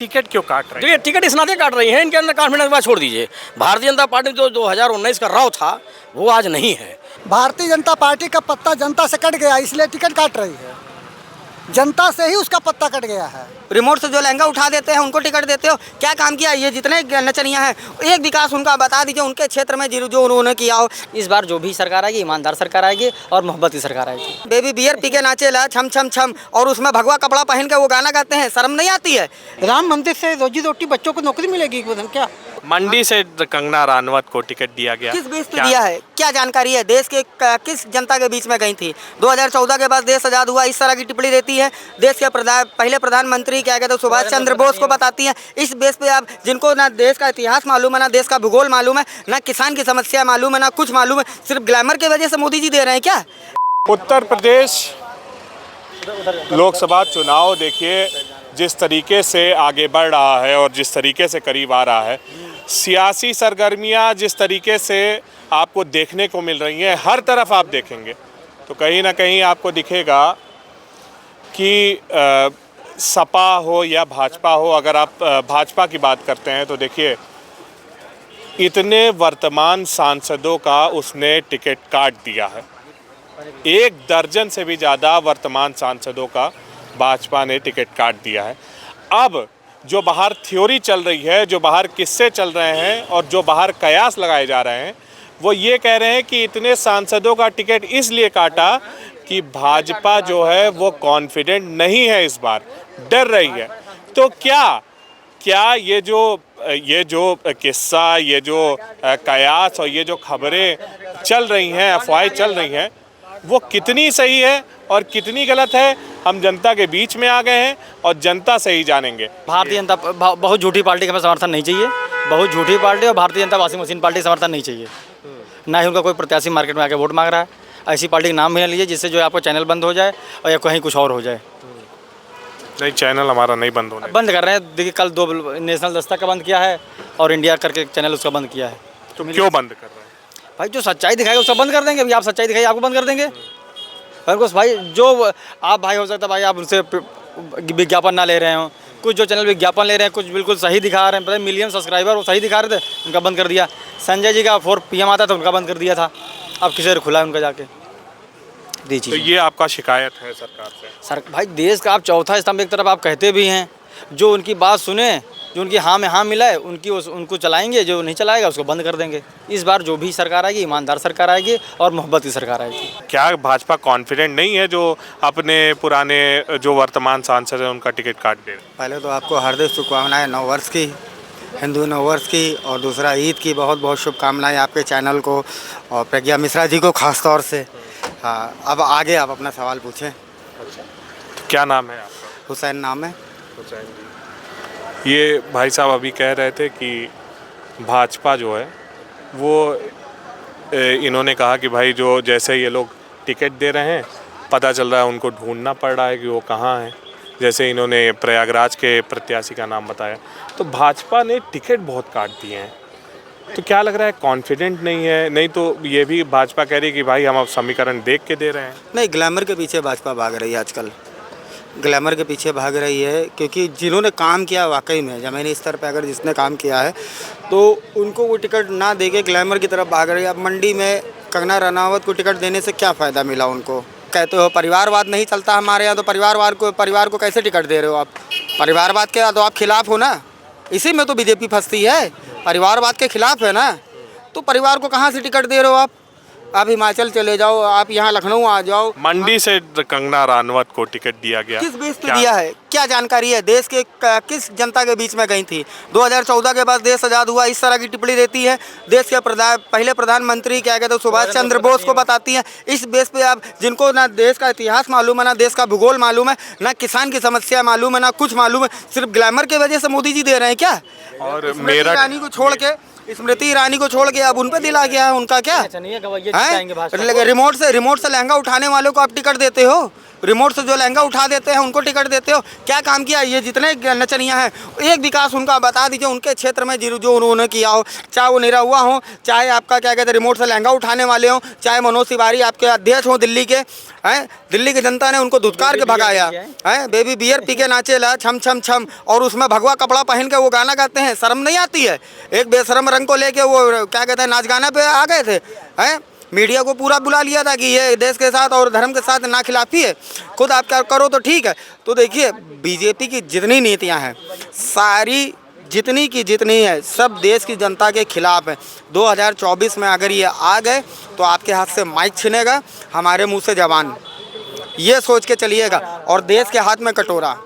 Ticket क्यों काट रहे हैं? देखिए टिकट इस नाते काट रही हैं, इनके अंदर कॉन्फिडेंस बात छोड़ दीजिए। भारतीय जनता पार्टी जो 2019 का राव था वो आज नहीं है। भारतीय जनता पार्टी का पत्ता जनता से कट गया, इसलिए टिकट काट रही है। जनता से ही उसका पत्ता कट गया है। रिमोट से जो लहंगा उठा देते हैं उनको टिकट देते हो, क्या काम किया? ये जितने नचनिया हैं एक विकास उनका बता दीजिए उनके क्षेत्र में जो उन्होंने किया हो। इस बार जो भी सरकार आएगी ईमानदार सरकार आएगी और मोहब्बत की सरकार आएगी। बेबी बियर पी के नाचे ला छम छम छम और उसमें भगवा कपड़ा पहन के वो गाना गाते हैं, शर्म नहीं आती है? राम मंदिर से रोजी रोटी बच्चों को नौकरी मिलेगी क्या? मंडी से कंगना रनावत को टिकट दिया गया, किस बेस पे दिया है? क्या जानकारी है? देश के किस जनता के बीच में गई थी? 2014 के बाद देश आज़ाद हुआ, इस तरह की टिप्पणी देती है। देश के पहले प्रधानमंत्री क्या कहते हैं सुभाष चंद्र बोस को बताती हैं। इस बेस पे आप जिनको ना देश का इतिहास मालूम है, ना देश का भूगोल मालूम है, ना किसान की समस्या मालूम है, ना कुछ मालूम है, सिर्फ ग्लैमर की वजह से मोदी जी दे रहे हैं क्या? उत्तर प्रदेश लोकसभा चुनाव देखिए जिस तरीके से आगे बढ़ रहा है और जिस तरीके से करीब आ रहा है, सियासी सरगर्मियां जिस तरीके से आपको देखने को मिल रही हैं, हर तरफ आप देखेंगे तो कहीं ना कहीं आपको दिखेगा कि सपा हो या भाजपा हो। अगर आप भाजपा की बात करते हैं तो देखिए इतने वर्तमान सांसदों का उसने टिकट काट दिया है। 1 दर्जन से भी ज़्यादा वर्तमान सांसदों का भाजपा ने टिकट काट दिया है। अब जो बाहर थ्योरी चल रही है, जो बाहर किस्से चल रहे हैं और जो बाहर कयास लगाए जा रहे हैं, वो ये कह रहे हैं कि इतने सांसदों का टिकट इसलिए काटा कि भाजपा जो है वो कॉन्फिडेंट नहीं है, इस बार डर रही है। तो क्या ये जो किस्सा, ये जो कयास और ये जो खबरें चल रही हैं, अफवाहें चल रही हैं, वो कितनी सही है और कितनी गलत है, हम जनता के बीच में आ गए हैं और जनता से ही जानेंगे। भारतीय जनता बहुत झूठी पार्टी का हमें समर्थन नहीं चाहिए, बहुत झूठी पार्टी और Bharatiya Janata washing machine party समर्थन नहीं चाहिए। ना ही उनका कोई प्रत्याशी मार्केट में आके वोट मांग रहा है। ऐसी पार्टी का नाम भी ना लीजिए जिससे जो आपका चैनल बंद हो जाए और या कहीं कुछ और हो जाए। नहीं, चैनल हमारा नहीं बंद होने, बंद कर रहे हैं। देखिए कल 2 नेशनल दस्तक का बंद किया है और इंडिया करके चैनल उसका बंद किया है। तो क्यों बंद कर रहे हैं? भाई जो सच्चाई दिखाएगा उसका बंद कर देंगे। अभी आप सच्चाई दिखाइए, आपको बंद कर देंगे। कुछ भाई जो आप भाई हो सकता है भाई आप उनसे विज्ञापन ना ले रहे हो, कुछ जो चैनल विज्ञापन ले रहे हैं, कुछ बिल्कुल सही दिखा रहे हैं, पता मिलियन सब्सक्राइबर वो सही दिखा रहे थे, उनका बंद कर दिया। संजय जी का 4 PM आता था, उनका बंद कर दिया था। अब किसी से खुला है उनका जाके तो ये आपका शिकायत है सरकार से? सर भाई देश का आप चौथा स्तंभ एक तरफ आप कहते भी हैं, जो उनकी बात सुने, जो उनकी हाँ में हाँ मिलाए उनको चलाएंगे, जो नहीं चलाएगा उसको बंद कर देंगे। इस बार जो भी सरकार आएगी ईमानदार सरकार आएगी और मोहब्बत की सरकार आएगी। क्या भाजपा कॉन्फिडेंट नहीं है जो अपने पुराने जो वर्तमान सांसद हैं उनका टिकट काट दे? पहले तो आपको हार्दिक शुभकामनाएं नव वर्ष की, हिंदू नव वर्ष की, और दूसरा ईद की बहुत बहुत शुभकामनाएं आपके चैनल को और प्रज्ञा मिश्रा जी को खास तौर से। हाँ, अब आगे आप अपना सवाल पूछें। तो क्या नाम है आपका? हुसैन नाम है। हुसैन जी, ये भाई साहब अभी कह रहे थे कि भाजपा जो है वो इन्होंने कहा कि भाई जो जैसे ये लोग टिकट दे रहे हैं, पता चल रहा है उनको ढूंढना पड़ रहा है कि वो कहाँ हैं। जैसे इन्होंने प्रयागराज के प्रत्याशी का नाम बताया, तो भाजपा ने टिकट बहुत काट दिए हैं। तो क्या लग रहा है कॉन्फिडेंट नहीं है? नहीं तो ये भी भाजपा कह रही है कि भाई हम अब समीकरण देख के दे रहे हैं। नहीं, ग्लैमर के पीछे भाजपा भाग रही है आजकल, ग्लैमर के पीछे भाग रही है, क्योंकि जिन्होंने काम किया वाकई में ज़मीनी स्तर पर अगर जिसने काम किया है तो उनको वो टिकट ना दे के ग्लैमर की तरफ भाग रही है। अब मंडी में कंगना रनावत को टिकट देने से क्या फ़ायदा मिला उनको? कहते हो परिवारवाद नहीं चलता हमारे यहाँ, तो परिवार को कैसे टिकट दे रहे हो आप? परिवारवाद के तो आप खिलाफ हो ना, इसी में तो बीजेपी फंसती है, परिवारवाद के खिलाफ है ना। तो परिवार को कहाँ से टिकट दे रहे हो आप? आप हिमाचल चले जाओ, आप यहाँ लखनऊ आ जाओ। मंडी से कंगना रनावत को टिकट दिया गया, किस बेस पे दिया है? क्या जानकारी है? देश के किस जनता के बीच में गई थी? 2014 के बाद देश आज़ाद हुआ, इस तरह की टिप्पणी देती है। देश के पहले प्रधानमंत्री क्या कहते हैं सुभाष चंद्र बोस को बताती हैं। इस बेस पे आप जिनको ना देश का इतिहास मालूम है, ना देश का भूगोल मालूम है, ना किसान की समस्या मालूम है, ना कुछ मालूम है, सिर्फ ग्लैमर की वजह से मोदी जी दे रहे हैं क्या? और मेरा ईरानी को छोड़ के, स्मृति ईरानी को छोड़ के अब उन पे दिला गया है उनका क्या है? रिमोट से लहंगा उठाने वालों को आप टिकट देते हो, रिमोट से जो लहंगा उठा देते हैं उनको टिकट देते हो, क्या काम किया? ये जितने नचनिया हैं एक विकास उनका बता दीजिए उनके क्षेत्र में जो उन्होंने किया हो, चाहे वो निरहुआ हो, चाहे आपका क्या कहते हैं रिमोट से लहंगा उठाने वाले हो, चाहे मनोज तिवारी आपके अध्यक्ष हो दिल्ली के, हैं दिल्ली की जनता ने उनको धुतकार के भगाया है, बेबी बियर पी के नाचे ला छम छम छम, और उसमें भगवा कपड़ा पहन के वो गाना गाते हैं, शर्म नहीं आती है? एक बेशरम रंग को लेके वो क्या कहते हैं नाच गाना पे आ गए थे, हैं मीडिया को पूरा बुला लिया था कि ये देश के साथ और धर्म के साथ ना खिलाफी है, खुद आप क्या करो तो ठीक है। तो देखिए बीजेपी की जितनी नीतियां हैं सारी जितनी की जितनी है सब देश की जनता के खिलाफ है। 2024 में अगर ये आ गए तो आपके हाथ से माइक छिनेगा, हमारे मुंह से जवान, ये सोच के चलिएगा, और देश के हाथ में कटोरा,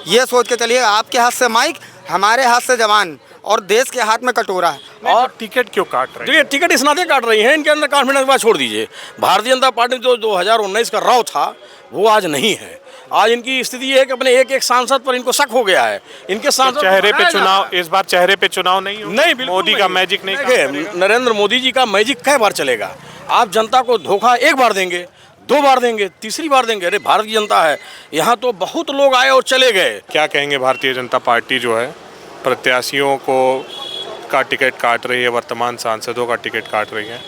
ये सोच के चलिएगा। आपके हाथ से माइक, हमारे हाथ से जवान, और देश के हाथ में कटोरा है। और टिकट क्यों काट रहे हैं? देखिए टिकट इस नाते काट रही है, इनके अंदर कॉन्फिडेंस बात छोड़ दीजिए। भारतीय जनता पार्टी जो 2019 का राव था वो आज नहीं है। आज इनकी स्थिति ये है कि अपने एक एक सांसद पर इनको शक हो गया है। इनके सांसद चेहरे पे चुनाव, इस बार चेहरे पे चुनाव नहीं होगा? नहीं, बिल्कुल मोदी का नहीं। मैजिक नहीं देखिए, काम करेगा? नरेंद्र मोदी जी का मैजिक कई बार चलेगा? आप जनता को धोखा एक बार देंगे, 2 बार देंगे, तीसरी बार देंगे। अरे भारत की जनता है, यहाँ तो बहुत लोग आए और चले गए। क्या कहेंगे भारतीय जनता पार्टी जो है प्रत्याशियों को का टिकट काट रही है, वर्तमान सांसदों का टिकट काट रही है,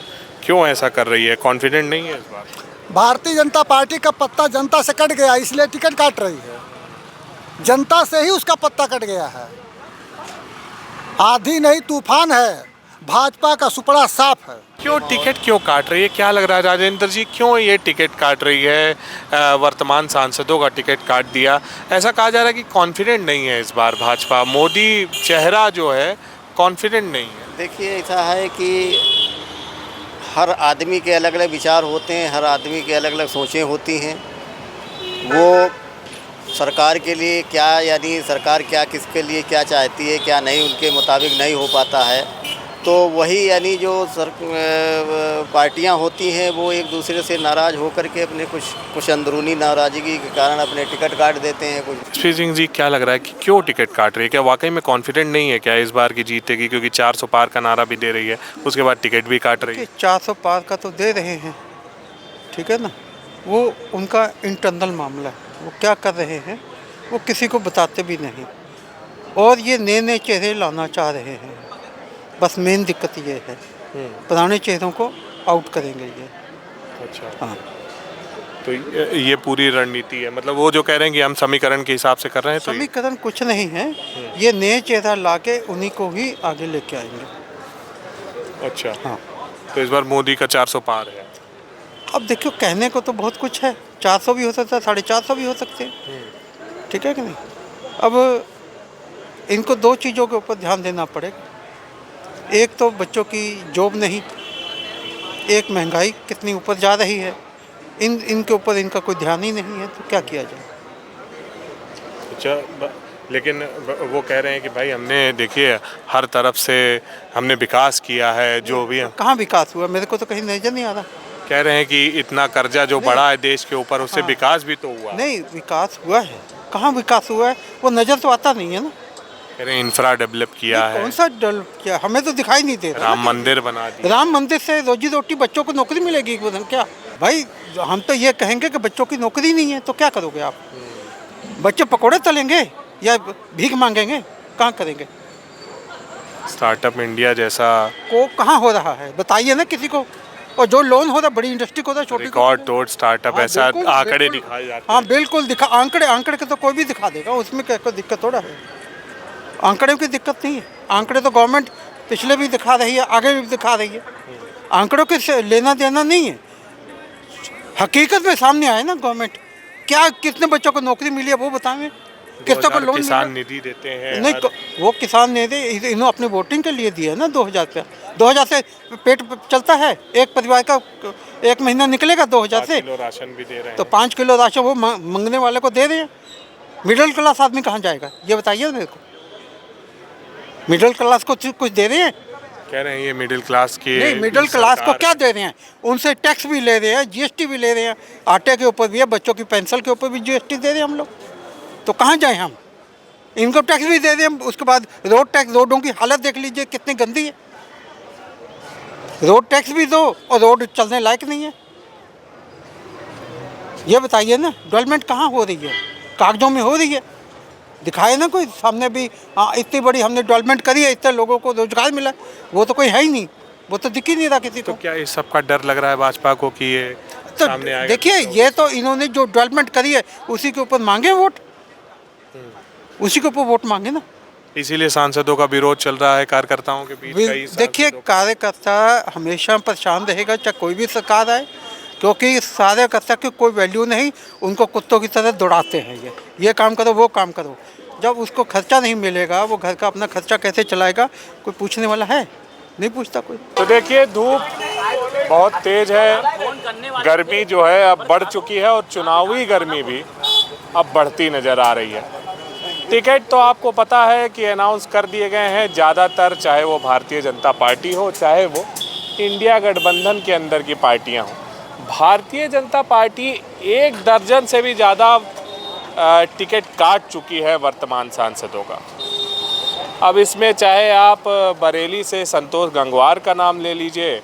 क्यों ऐसा कर रही है? कॉन्फिडेंट नहीं है इस बार? भारतीय जनता पार्टी का पत्ता जनता से कट गया इसलिए टिकट काट रही है। जनता से ही उसका पत्ता कट गया है। आधी नहीं तूफान है, भाजपा का सुपड़ा साफ है। क्यों टिकट क्यों काट रही है? क्या लग रहा है राजेंद्र जी, क्यों ये टिकट काट रही है? वर्तमान सांसदों का टिकट काट दिया, ऐसा कहा जा रहा है कि कॉन्फिडेंट नहीं है इस बार भाजपा, मोदी चेहरा जो है कॉन्फिडेंट नहीं है। देखिए ऐसा है कि हर आदमी के अलग अलग विचार होते हैं, हर आदमी के अलग अलग सोचें होती हैं। वो सरकार के लिए क्या, यानी सरकार क्या किसके लिए क्या चाहती है, क्या नहीं, उनके मुताबिक नहीं हो पाता है। तो वही यानी जो पार्टियां होती हैं वो एक दूसरे से नाराज़ होकर के अपने कुछ अंदरूनी नाराज़गी के कारण अपने टिकट काट देते हैं। कुछ श्री सिंह जी, क्या लग रहा है कि क्यों टिकट काट रही है? क्या वाकई में कॉन्फिडेंट नहीं है क्या इस बार की जीतेगी? क्योंकि 400 पार का नारा भी दे रही है, उसके बाद टिकट भी काट रही है। 400 पार का तो दे रहे हैं, ठीक है ना, वो उनका इंटरनल मामला है, वो क्या कर रहे हैं वो किसी को बताते भी नहीं, और ये नए नए चेहरे लाना चाह रहे हैं। बस मेन दिक्कत ये है, पुराने चेहरों को आउट करेंगे ये। अच्छा, हाँ, तो ये पूरी रणनीति है, मतलब वो जो कह रहे हैं कि हम समीकरण के हिसाब से कर रहे हैं, तो समीकरण कुछ नहीं है, ये नए चेहरा लाके उन्हीं को ही आगे लेके आएंगे। अच्छा हाँ, तो इस बार मोदी का 400 पार है। अब देखो कहने को तो बहुत कुछ है, 400 भी हो सकता है, 450 भी हो सकते हैं, ठीक है कि नहीं। अब इनको 2 चीज़ों के ऊपर ध्यान देना पड़ेगा। एक तो बच्चों की जॉब नहीं, एक महंगाई कितनी ऊपर जा रही है, इनके ऊपर इनका कोई ध्यान ही नहीं है, तो क्या किया जाए। अच्छा, लेकिन वो कह रहे हैं कि भाई हमने देखिए हर तरफ से हमने विकास किया है, जो भी कहाँ विकास हुआ? मेरे को तो कहीं नजर नहीं आ रहा। कह रहे हैं कि इतना कर्जा जो बढ़ा है देश के ऊपर, उससे हाँ। विकास भी तो हुआ। नहीं, विकास हुआ है, कहाँ विकास हुआ है वो नज़र तो आता नहीं है ना। कह रहे हैं इंफ्रा डेवलप किया है, कौन सा डेवलप किया, हमें तो दिखाई नहीं दे रहा। राम मंदिर बना दिया। राम मंदिर से रोजी रोटी बच्चों को नौकरी मिलेगी क्या? भाई हम तो ये कहेंगे कि बच्चों की नौकरी नहीं है तो क्या करोगे आप? बच्चे पकौड़े तलेंगे या भीख मांगेंगे? कहाँ करेंगे? स्टार्टअप इंडिया जैसा को कहाँ हो रहा है बताइए ना किसी को। और जो लोन हो रहा है बड़ी इंडस्ट्री को, छोटी रिकॉर्ड तोड़ स्टार्टअप, हाँ, ऐसा बिल्कुल, आंकड़े बिल्कुल। दिखाए जाते हाँ हैं। बिल्कुल दिखा, आंकड़े के तो कोई भी दिखा देगा, उसमें क्या कोई दिक्कत थोड़ा है। आंकड़ों की दिक्कत नहीं है, आंकड़े तो गवर्नमेंट पिछले भी दिखा रही है, आगे भी दिखा रही है। आंकड़ों के लेना देना नहीं है, हकीकत में सामने आए ना गवर्नमेंट। क्या कितने बच्चों को नौकरी मिली है वो बताएं, कितने को लोन किसान मिला? निधि देते हैं। नहीं, वो किसान ने दे, इन्होंने अपनी वोटिंग के लिए दिया है ना 2000 रुपया। 2000 से पेट चलता है, एक परिवार का 1 महीना निकलेगा 2000 से, 5 किलो राशन भी दे रहे हैं। तो 5 किलो राशन वो मांगने वाले को दे रहे हैं। मिडिल क्लास आदमी कहाँ जाएगा ये बताइए मेरे को। मिडिल क्लास को कुछ दे रहे हैं? कह रहे हैं ये मिडिल क्लास के, नहीं, मिडिल क्लास को क्या दे रहे हैं? उनसे टैक्स भी ले रहे हैं, जीएसटी भी ले रहे हैं, आटे के ऊपर भी है, बच्चों की पेंशन के ऊपर भी जीएसटी दे रहे हैं हम लोग। तो कहाँ जाएं हम? इनकम टैक्स भी दे रहे हैं, उसके बाद रोड टैक्स, रोडों की हालत देख लीजिए कितनी गंदी है। रोड टैक्स भी दो और रोड चलने लायक नहीं है। ये बताइए ना, डेवलपमेंट कहाँ हो रही है? कागजों में हो रही है? दिखाए ना कोई सामने भी, हाँ इतनी बड़ी हमने डेवलपमेंट करी है, इतने लोगों को रोजगार मिला, वो तो कोई है ही नहीं, वो तो दिख ही नहीं रहा किसी को। तो क्या इस सब का डर लग रहा है भाजपा को कि ये तो सामने आएगा? देखिए, ये तो इन्होंने जो डेवलपमेंट करी है उसी के ऊपर मांगे वोट, उसी के ऊपर वोट मांगे ना। इसीलिए सांसदों का विरोध चल रहा है कार्यकर्ताओं के बीच। कई देखिए, सांसदों का। कार्यकर्ता हमेशा परेशान रहेगा चाहे कोई भी सरकार आए, क्योंकि कार्यकर्ता की कोई वैल्यू नहीं, उनको कुत्तों की तरह दौड़ाते हैं। ये काम करो, वो काम करो। जब उसको खर्चा नहीं मिलेगा, वो घर का अपना खर्चा कैसे चलाएगा? कोई पूछने वाला है? नहीं पूछता कोई। तो देखिए, धूप बहुत तेज है, गर्मी जो है अब बढ़ चुकी है और चुनावी गर्मी भी अब बढ़ती नज़र आ रही है। टिकट तो आपको पता है कि अनाउंस कर दिए गए हैं ज़्यादातर, चाहे वो भारतीय जनता पार्टी हो, चाहे वो इंडिया गठबंधन के अंदर की पार्टियां हों। भारतीय जनता पार्टी 1 दर्जन से भी ज़्यादा टिकट काट चुकी है वर्तमान सांसदों का। अब इसमें चाहे आप बरेली से संतोष गंगवार का नाम ले लीजिए,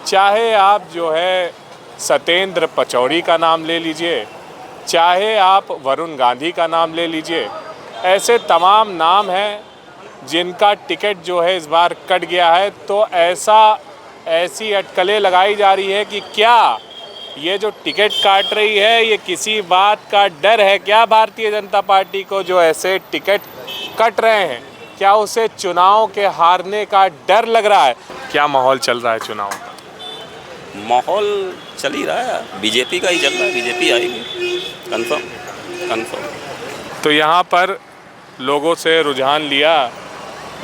चाहे आप जो है सत्येंद्र पचौरी का नाम ले लीजिए, चाहे आप वरुण गांधी का नाम ले लीजिए, ऐसे तमाम नाम हैं जिनका टिकट जो है इस बार कट गया है। तो ऐसी अटकलें लगाई जा रही है कि क्या ये जो टिकट काट रही है ये किसी बात का डर है क्या भारतीय जनता पार्टी को? जो ऐसे टिकट कट रहे हैं, क्या उसे चुनाव के हारने का डर लग रहा है? क्या माहौल चल रहा है चुनाव का? माहौल चल ही रहा है, बीजेपी का ही चल रहा है, बीजेपी आएगी कंफर्म। तो यहाँ पर लोगों से रुझान लिया,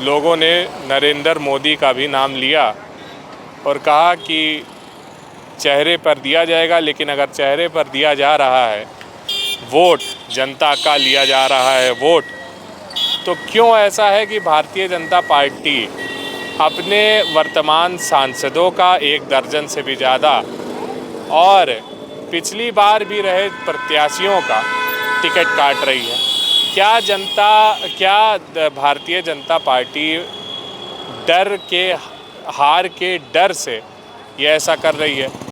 लोगों ने नरेंद्र मोदी का भी नाम लिया और कहा कि चेहरे पर दिया जाएगा, लेकिन अगर चेहरे पर दिया जा रहा है वोट, जनता का लिया जा रहा है वोट, तो क्यों ऐसा है कि भारतीय जनता पार्टी अपने वर्तमान सांसदों का 1 दर्जन से भी ज़्यादा और पिछली बार भी रहे प्रत्याशियों का टिकट काट रही है? क्या भारतीय जनता पार्टी हार के डर से ये ऐसा कर रही है?